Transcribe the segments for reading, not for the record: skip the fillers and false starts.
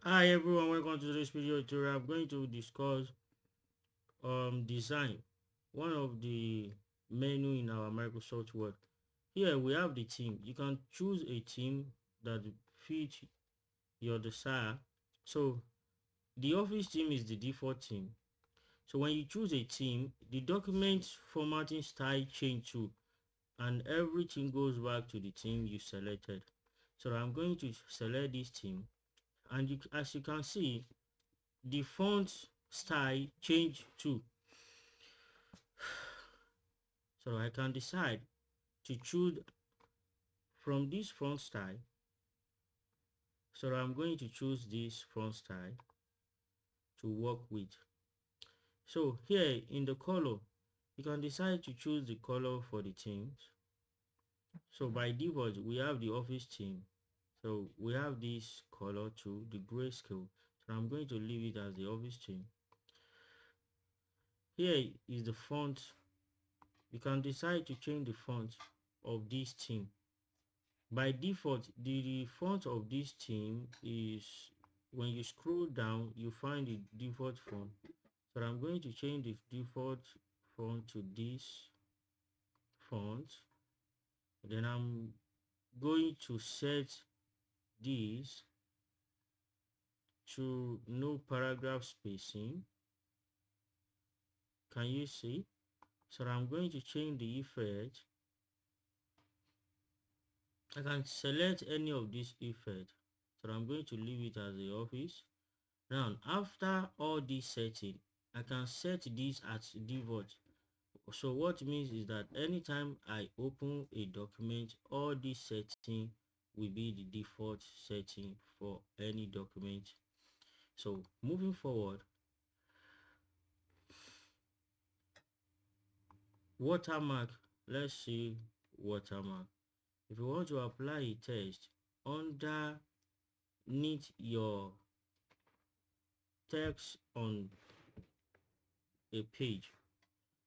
Hi everyone, welcome to this video tutorial. I'm going to discuss design, one of the menu in our Microsoft Word. Here we have the theme. You can choose a theme that fits your desire. So the office theme is the default theme. So when you choose a theme, the document formatting style change too, and everything goes back to the theme you selected. So I'm going to select this theme, and as you can see, the font style change too. So I can decide to choose from this font style. So I'm going to choose this font style to work with. So here in the color, you can decide to choose the color for the themes. So by default, we have the office theme. So we have this color too, the grayscale. So I'm going to leave it as the office theme. Here is the font. You can decide to change the font of this theme. By default, the font of this theme is, when you scroll down, you find the default font. So I'm going to change the default font to this font. Then I'm going to set this to no paragraph spacing. Can you see? So I'm going to change the effect. I can select any of these effects. So I'm going to leave it as the office. Now, after all this setting, I can set this as default. So what it means is that anytime I open a document, all this setting will be the default setting for any document. So moving forward, watermark. Let's see watermark. If you want to apply a text underneath your text on a page,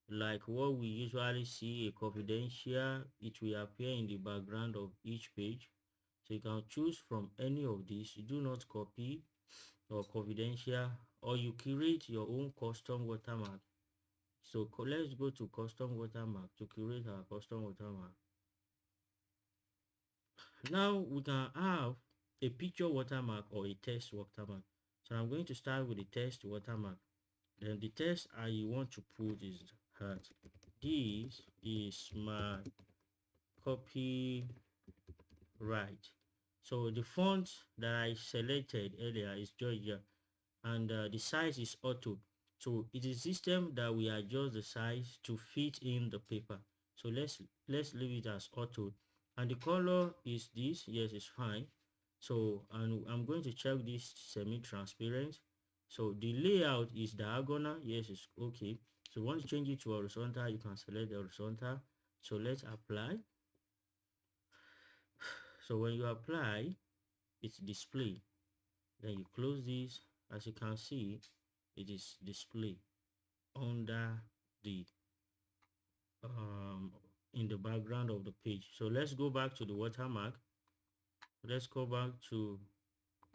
like what we usually see, a confidential, it will appear in the background of each page. So you can choose from any of these. Do not copy or confidential, or you create your own custom watermark. So let's go to custom watermark to create our custom watermark. Now we can have a picture watermark or a text watermark. So I'm going to start with the text watermark. Then the text I want to put is that this is my copyright. So the font that I selected earlier is Georgia, and the size is auto. So it is system that we adjust the size to fit in the paper. So let's leave it as auto, and the color is this. Yes, it's fine. So, and I'm going to check this semi-transparent. So the layout is diagonal. Yes, it's okay. So once you change it to horizontal, you can select the horizontal. So let's apply. So when you apply, it's display. Then you close this. As you can see, it is display under the in the background of the page. So let's go back to the watermark. Let's go back to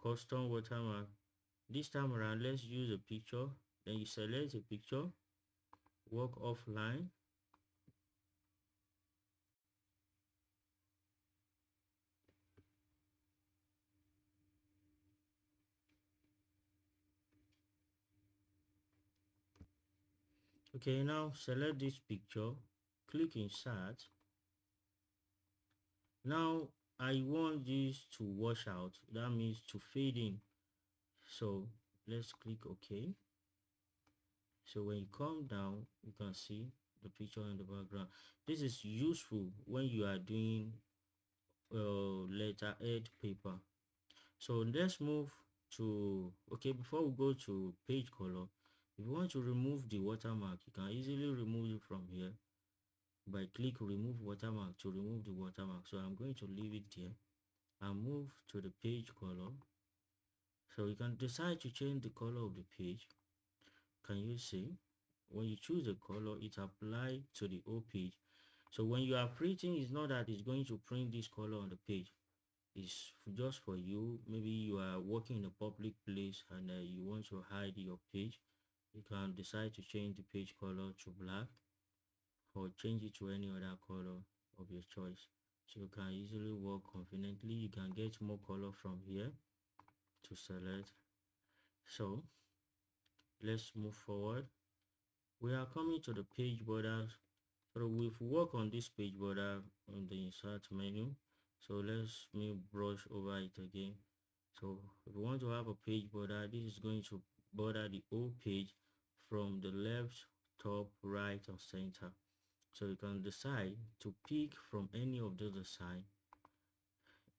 custom watermark. This time around, let's use a picture. Then you select a picture, work offline. Okay, now select this picture, click insert. Now I want this to wash out, that means to fade in. So let's click OK. So when you come down, you can see the picture in the background. This is useful when you are doing letterhead paper. So let's move to, okay, before we go to page color, if you want to remove the watermark, you can easily remove it from here by click remove watermark to remove the watermark. So I'm going to leave it there and move to the page color. So you can decide to change the color of the page. Can you see? When you choose the color, it applies to the whole page. So when you are printing, it's not that it's going to print this color on the page. is just for you. Maybe you are working in a public place and you want to hide your page. You can decide to change the page color to black or change it to any other color of your choice. So you can easily work conveniently. You can get more color from here to select. So let's move forward. We are coming to the page borders. So we've worked on this page border on the insert menu. So let's me brush over it again. So if we want to have a page border, this is going to border the whole page from the left, top, right, or center. So you can decide to pick from any of the design.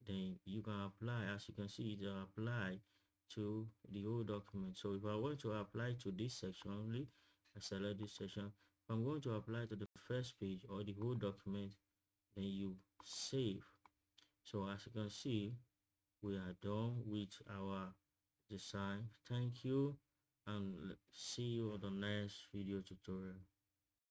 Then you can apply, as you can see, it apply to the whole document. So if I want to apply to this section only, I select this section. If I'm going to apply to the first page or the whole document, then you save. So as you can see, we are done with our design. Thank you, and see you on the next video tutorial.